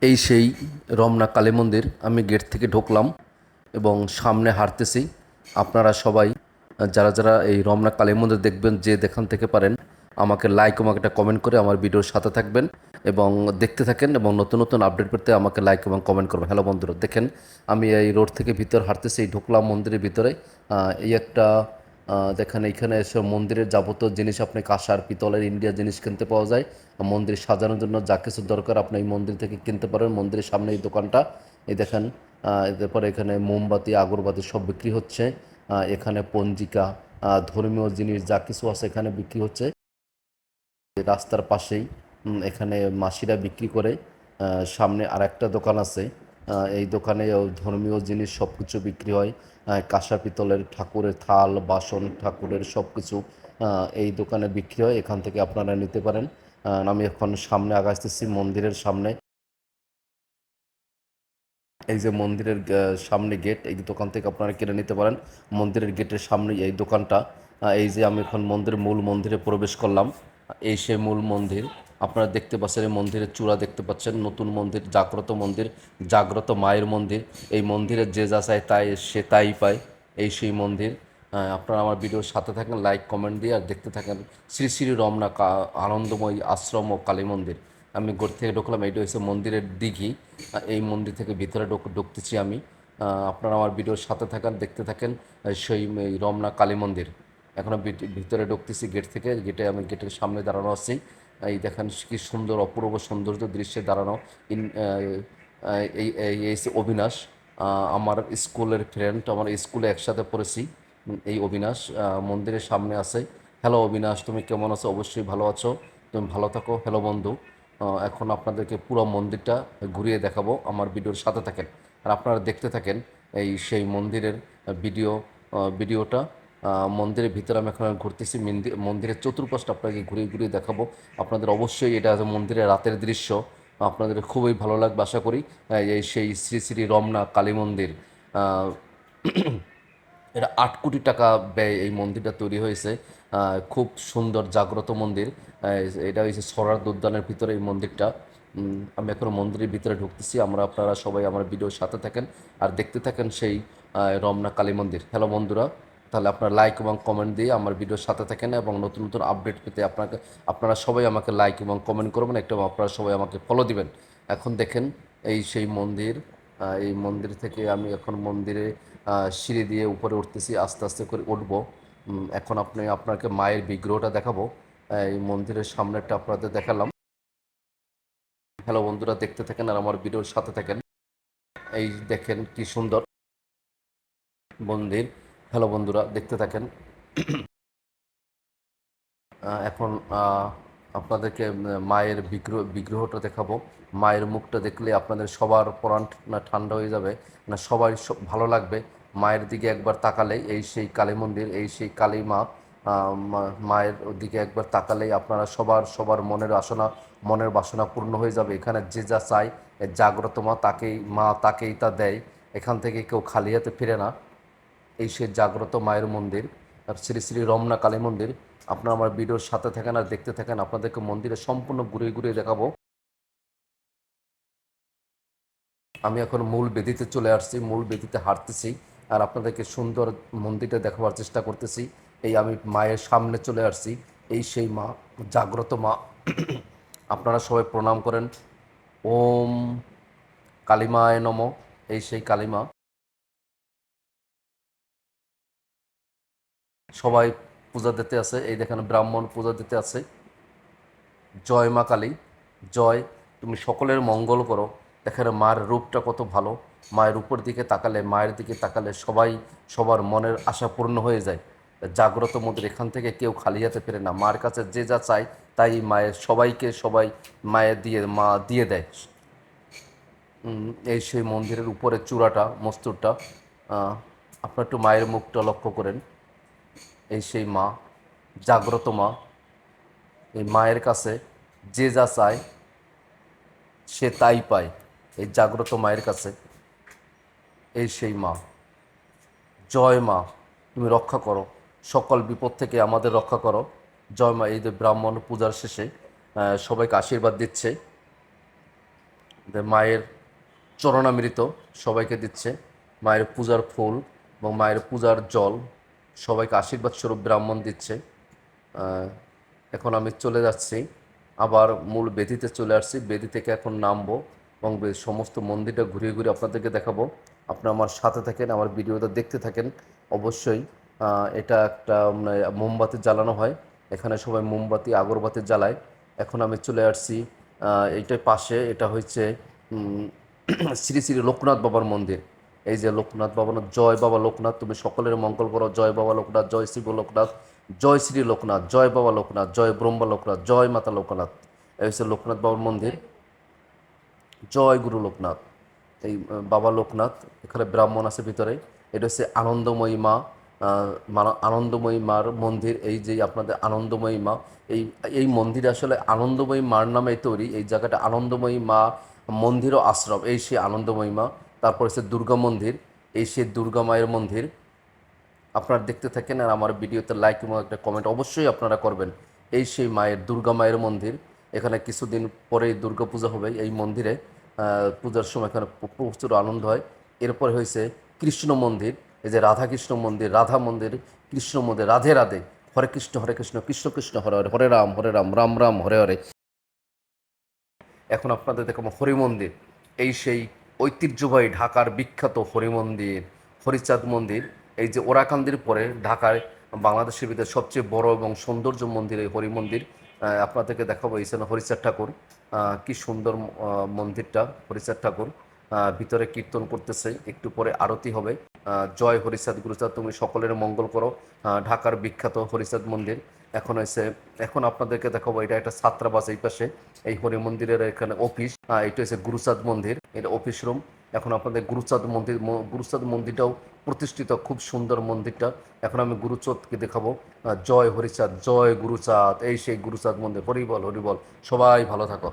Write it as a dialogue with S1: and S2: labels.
S1: এই সেই রমনা কালী মন্দির। আমি গেট থেকে ঢুকলাম এবং সামনে হাঁটতেছি। আপনারা সবাই যারা যারা এই রমনা কালী মন্দির দেখবেন, যে যেখান থেকে পারেন আমাকে লাইক এবং একটা কমেন্ট করে আমার ভিডিওর সাথে থাকবেন এবং দেখতে থাকেন এবং নতুন নতুন আপডেট পেতে আমাকে লাইক এবং কমেন্ট করবেন। হ্যালো বন্ধুরা, দেখেন আমি এই রোড থেকে ভিতর হাঁটতেছি, ঢুকলাম মন্দিরের ভিতরে। এই একটা দেখেন এইখানে এসে মন্দিরের যাবতীয় জিনিস, আপনি কাঁসার পিতলের ইন্ডিয়া জিনিস কিনতে পাওয়া যায়। মন্দির সাজানোর জন্য যা কিছু দরকার আপনি এই মন্দির থেকে কিনতে পারেন। মন্দিরের সামনে এই দোকানটা, এই দেখেন। এরপরে এখানে মোমবাতি আগরবাতি সব বিক্রি হচ্ছে। এখানে পঞ্জিকা, ধর্মীয় জিনিস যা কিছু আছে এখানে বিক্রি হচ্ছে। রাস্তার পাশেই এখানে মাসিরা বিক্রি করে। সামনে আর একটা দোকান আছে। এই দোকানে ধর্মীয় জিনিস সব কিছু বিক্রি হয়। কাঁসা পিতলের ঠাকুরের থাল বাসন ঠাকুরের সব কিছু এই দোকানে বিক্রি হয়। এখান থেকে আপনারা নিতে পারেন। আমি এখন সামনে আগাইতেছি মন্দিরের সামনে। এই যে মন্দিরের সামনে গেট, এই দোকান থেকে আপনারা কিনে নিতে পারেন। মন্দিরের গেটের সামনে এই দোকানটা। এই যে আমি এখন মূল মন্দিরে প্রবেশ করলাম। এই সেই মূল মন্দির। আপনারা দেখতে পাচ্ছেন এই মন্দিরের চূড়া দেখতে পাচ্ছেন। নতুন মন্দির, জাগ্রত মন্দির, জাগ্রত মায়ের মন্দির। এই মন্দিরে যে যা চায় তাই সে তাই পায়। এই সেই মন্দির। আপনারা আমার ভিডিওর সাথে থাকেন, লাইক কমেন্ট দিয়ে আর দেখতে থাকেন। শ্রী শ্রী রমনা আনন্দময়ী আশ্রম ও কালী মন্দির। আমি ঘর থেকে ঢুকলাম, এইটা হচ্ছে মন্দিরের দিঘি। এই মন্দির থেকে ভিতরে ঢুকতেছি আমি। আপনারা আমার ভিডিওর সাথে থাকেন, দেখতে থাকেন। সেই এই রমনা কালী মন্দির। এখনও ভিতরে ঢুকতেছি গেট থেকে। আমি গেটের সামনে দাঁড়ানো আছি। এই দেখেন কি সুন্দর অপূর্ব সৌন্দর্য দৃশ্যে দাঁড়ানো। ইন এই এই অবিনাশ, আমার স্কুলের ফ্রেন্ড, আমার স্কুলে একসাথে পড়েছি। এই অবিনাশ মন্দিরের সামনে আছে। হ্যালো অবিনাশ, তুমি কেমন আছো? অবশ্যই ভালো আছো, তুমি ভালো থাকো। হ্যালো বন্ধু। এখন আপনাদেরকে পুরো মন্দিরটা ঘুরিয়ে দেখাবো, আমার ভিডিওর সাথে থাকেন আর আপনারা দেখতে থাকেন এই সেই মন্দিরের ভিডিওটা। মন্দিরের ভিতরে আমি এখন ঘুরতেছি। মন্দিরের চতুর্পাশটা আপনাকে ঘুরিয়ে ঘুরিয়ে দেখাবো। আপনাদের অবশ্যই এটা মন্দিরের রাতের দৃশ্য, আপনাদের খুবই ভালো লাগবে আশা করি। এই সেই শ্রী শ্রী রমনা কালী মন্দির। এটা 8 কোটি টাকা ব্যয় এই মন্দিরটা তৈরি হয়েছে। খুব সুন্দর জাগ্রত মন্দির। এটা হয়েছে সরার উদ্যানের ভিতরে এই মন্দিরটা। আমি এখন মন্দিরের ভিতরে ঢুকতেছি। আপনারা সবাই আমার ভিডিওর সাথে থাকেন আর দেখতে থাকেন সেই রমনা কালী মন্দির। হ্যালো বন্ধুরা, তাহলে আপনারা লাইক এবং কমেন্ট দিয়ে আমার ভিডিওর সাথে থাকেন এবং নতুন নতুন আপডেট পেতে আপনারা সবাই আমাকে লাইক এবং কমেন্ট করবেন, একটা আপনারা সবাই আমাকে ফলো দিবেন। এখন দেখেন এই সেই মন্দির। এই মন্দির থেকে আমি এখন মন্দিরে সিঁড়ি দিয়ে উপরে উঠতেছি, আস্তে আস্তে করে উঠবো। এখন আপনাকে মায়ের বিগ্রহটা দেখাবো। এই মন্দিরের সামনেটা আপনাদের দেখালাম। হ্যালো বন্ধুরা, দেখতে থাকেন আর আমার ভিডিওর সাথে থাকেন। এই দেখেন কি সুন্দর মন্দির। হ্যালো বন্ধুরা, দেখতে থাকেন। এখন আপনাদেরকে মায়ের বিগ্রহটা দেখাবো। মায়ের মুখটা দেখলে আপনাদের সবার প্রাণ ঠান্ডা হয়ে যাবে, না সবাই ভালো লাগবে। মায়ের দিকে একবার তাকালে, এই সেই কালী মন্দির, এই সেই কালী মা। মায়ের দিকে একবার তাকালেই আপনারা সবার মনের বাসনা পূর্ণ হয়ে যাবে। এখানে যে যা চায় জাগ্রত মা তাকেই তা দেয়। এখান থেকে কেউ খালি হাতে ফিরে না। এই সেই জাগ্রত মায়ের মন্দির আর শ্রী শ্রী রমনা কালী মন্দির। আপনারা আমার ভিডিওর সাথে থাকেন আর দেখতে থাকেন, আপনাদেরকে মন্দিরে সম্পূর্ণ ঘুরিয়ে ঘুরিয়ে দেখাবো। আমি এখন মূল বেদিতে চলে আসছি, মূল বেদিতে হাঁটতেছি আর আপনাদেরকে সুন্দর মন্দিরটা দেখাবার চেষ্টা করতেছি। এই আমি মায়ের সামনে চলে আসছি। এই সেই মা, জাগ্রত মা। আপনারা সবাই প্রণাম করেন। ওম কালিমায় নমঃ। এই সেই কালিমা। সবাই পূজা দিতে আছে, এই দেখেন ব্রাহ্মণ পূজা দিতে আছে। জয় মা কালী, জয়। তুমি সকলের মঙ্গল করো। দেখেন মার রূপটা কত ভালো। মায়ের উপর দিকে তাকালে, মায়ের দিকে তাকালে সবার মনের আশা পূর্ণ হয়ে যায়। জাগ্রত মন্দির, এখান থেকে কেউ খালি হাতে ফেরে না। মার কাছে যে যা চায় তাই মায়ের সবাই মা দিয়ে দেয়। এই সেই মন্দিরের উপরে চূড়াটা, মস্তূরটা। আপনার একটু মায়ের মুখটা লক্ষ্য করেন। এই সেই মা, জাগ্রত মা। এই মায়ের কাছে যে যা চায় সে তাই পায়। এই জাগ্রত মায়ের কাছে। এই সেই মা, জয় মা। তুমি রক্ষা করো, সকল বিপদ থেকে আমাদের রক্ষা করো। জয় মা। এই যে ব্রাহ্মণ পূজার শেষে সবাইকে আশীর্বাদ দিচ্ছে। মায়ের চরণামৃত সবাইকে দিচ্ছে, মায়ের পূজার ফুল এবং মায়ের পূজার জল সবাইকে আশীর্বাদ স্বরূপ ব্রাহ্মণ দিচ্ছে। এখন আমি চলে যাচ্ছি, আবার মূল বেদিতে চলে আসছি। বেদি থেকে এখন নামবো এবং সমস্ত মন্দিরটা ঘুরিয়ে ঘুরিয়ে আপনাদেরকে দেখাবো। আপনারা আমার সাথে থাকেন, আমার ভিডিওটা দেখতে থাকেন অবশ্যই। এটা একটা মোমবাতি জ্বালানো হয়, এখানে সবাই মোমবাতি আগরবাতি জ্বালায়। এখন আমি চলে আসছি এইটার পাশে, এটা হচ্ছে শ্রী শ্রী লোকনাথ বাবার মন্দির। এই যে লোকনাথ বাবা, জয় বাবা লোকনাথ, তুমি সকলের মঙ্গল করো, জয় বাবা লোকনাথ, জয় শিব লোকনাথ, জয় শ্রী লোকনাথ, জয় বাবা লোকনাথ, জয় ব্রহ্মা লোকনাথ, জয় মাতা লোকনাথ। এই হচ্ছে লোকনাথ বাবার মন্দির। জয় গুরু লোকনাথ। এই বাবা লোকনাথ, এখানে ব্রাহ্মণ আছে ভিতরে। এটা হচ্ছে আনন্দময়ী মা, আনন্দময়ী মার মন্দির। এই যে আপনাদের আনন্দময়ী মা, এই এই মন্দির আসলে আনন্দময়ী মার নামে তৈরি। এই জায়গাটা আনন্দময়ী মা মন্দির ও আশ্রম, এই সেই আনন্দময়ী মা। তারপর হচ্ছে দুর্গা মন্দির, এই সেই দুর্গা মায়ের মন্দির। আপনারা দেখতে থাকেন আর আমার ভিডিওতে লাইক এবং একটা কমেন্ট অবশ্যই আপনারা করবেন। এই সেই মায়ের দুর্গা মায়ের মন্দির। এখানে কিছুদিন পরেই দুর্গা পূজা হবে এই মন্দিরে। পূজার সময় এখানে প্রচুর আনন্দ হয়। এরপরে হয়েছে কৃষ্ণ মন্দির, এই যে রাধা কৃষ্ণ মন্দির, রাধা মন্দির, কৃষ্ণ মন্দির, রাধে রাধে, হরে কৃষ্ণ হরে কৃষ্ণ, কৃষ্ণ কৃষ্ণ হরে হরে, হরে রাম রাম রাম হরে হরে। এখন আপনাদের দেখাবো হরি মন্দির, এই সেই ঐতিহ্যবাহী ঢাকার বিখ্যাত হরি মন্দির, হরিচাঁদ মন্দির। এই যে ওরাকান্দির পরে ঢাকায় বাংলাদেশের ভিতরে সবচেয়ে বড় এবং সৌন্দর্য মন্দির এই হরি মন্দির। আপনাদেরকে দেখাবো এই জন্য হরিচাঁদ ঠাকুর, কি সুন্দর মন্দিরটা, হরিচাঁদ ঠাকুর ভিতরে কীর্তন করতেছে, একটু পরে আরতি হবে। জয় হরিচাঁদ গুরুচাঁদ, তুমি সকলের মঙ্গল করো। ঢাকার বিখ্যাত হরিচাঁদ মন্দির। এখন হয়েছে, এখন আপনাদেরকে দেখাবো, এটা একটা ছাত্রাবাস এই পাশে, এই হরি মন্দিরের এখানে অফিস। এটা হচ্ছে গুরুচাঁদ মন্দির, এটা অফিস রুম। এখন আপনাদের গুরুচাঁদ মন্দির, গুরুচাঁদ মন্দিরটাও প্রতিষ্ঠিত, খুব সুন্দর মন্দিরটা। এখন আমি গুরুচাঁদকে দেখাবো। জয় হরিচাঁদ, জয় গুরুচাঁদ, এই সেই গুরুচাঁদ মন্দির। হরিবল হরিবল, সবাই ভালো থাকো।